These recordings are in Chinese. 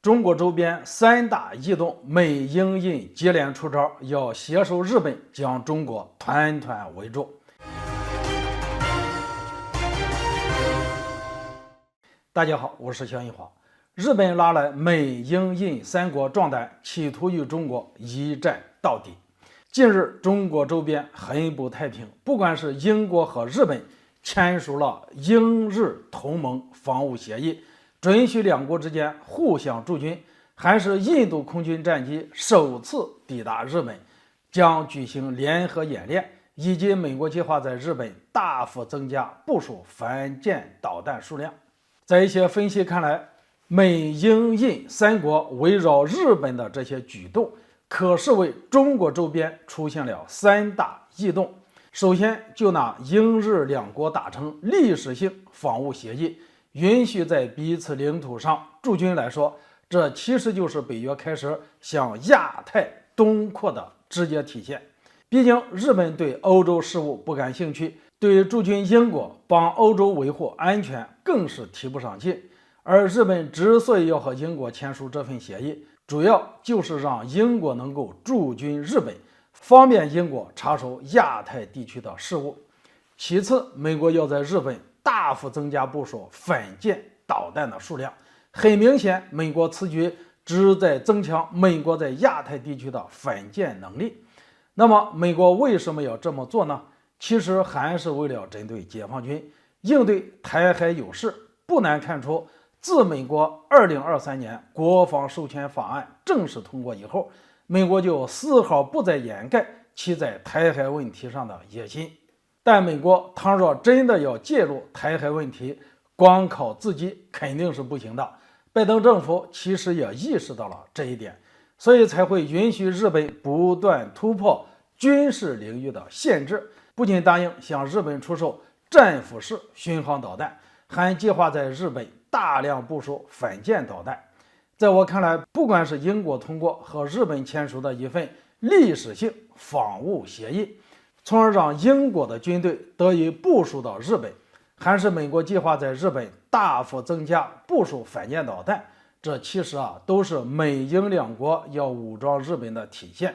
中国周边三大异动，美英印接连出招，要携手日本将中国团团围住。大家好，我是肖银华。日本拉来美英印三国壮胆，企图与中国一战到底。近日，中国周边很不太平，不管是英国和日本签署了英日同盟防务协议，准许两国之间互相驻军，还是印度空军战机首次抵达日本，将举行联合演练，以及美国计划在日本大幅增加部署反舰导弹数量。在一些分析看来，美英印三国围绕日本的这些举动，可视为中国周边出现了三大异动。首先，就拿英日两国达成历史性防务协议，允许在彼此领土上驻军来说，这其实就是北约开始向亚太东扩的直接体现。毕竟日本对欧洲事务不感兴趣，对驻军英国帮欧洲维护安全更是提不上劲。而日本之所以要和英国签署这份协议，主要就是让英国能够驻军日本，方便英国插手亚太地区的事务。其次，美国要在日本大幅增加部署反舰导弹的数量，很明显，美国此举旨在增强美国在亚太地区的反舰能力。那么，美国为什么要这么做呢？其实还是为了针对解放军，应对台海有事。不难看出，自美国2023年国防授权法案正式通过以后，美国就丝毫不再掩盖其在台海问题上的野心。但美国倘若真的要介入台海问题，光靠自己肯定是不行的。拜登政府其实也意识到了这一点，所以才会允许日本不断突破军事领域的限制，不仅答应向日本出售战斧式巡航导弹，还计划在日本大量部署反舰导弹。在我看来，不管是英国通过和日本签署的一份历史性防务协议，从而让英国的军队得以部署到日本，还是美国计划在日本大幅增加部署反舰导弹，这其实都是美英两国要武装日本的体现，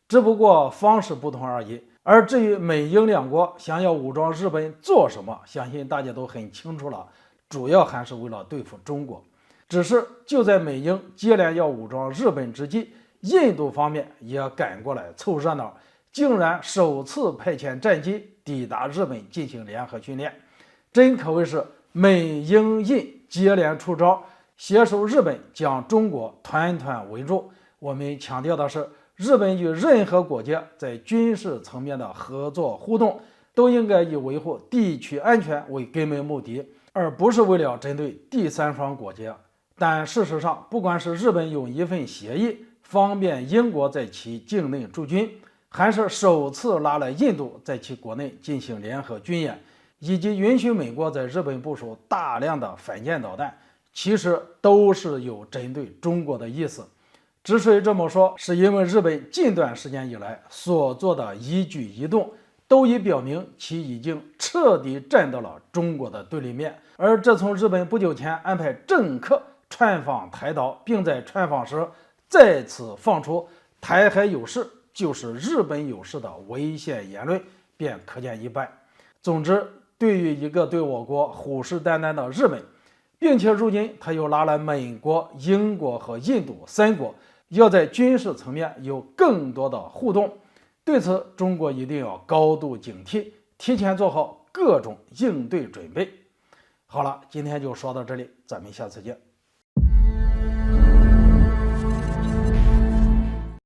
只不过方式不同而已。而至于美英两国想要武装日本做什么，相信大家都很清楚了，主要还是为了对付中国。只是就在美英接连要武装日本之际，印度方面也赶过来凑热闹，竟然首次派遣战机抵达日本进行联合训练，真可谓是美英印接连出招，携手日本将中国团团围住。我们强调的是，日本与任何国家在军事层面的合作互动，都应该以维护地区安全为根本目的，而不是为了针对第三方国家。但事实上，不管是日本用一份协议方便英国在其境内驻军，还是首次拉来印度在其国内进行联合军演，以及允许美国在日本部署大量的反舰导弹，其实都是有针对中国的意思。之所以这么说，是因为日本近段时间以来所做的一举一动，都已表明其已经彻底站到了中国的对立面。而这从日本不久前安排政客串访台岛，并在串访时再次放出台海有事就是日本有事的危险言论，便可见一斑。总之，对于一个对我国虎视眈眈的日本，并且如今他又拉来美国、英国和印度三国，要在军事层面有更多的互动，对此中国一定要高度警惕，提前做好各种应对准备。好了，今天就说到这里，咱们下次见。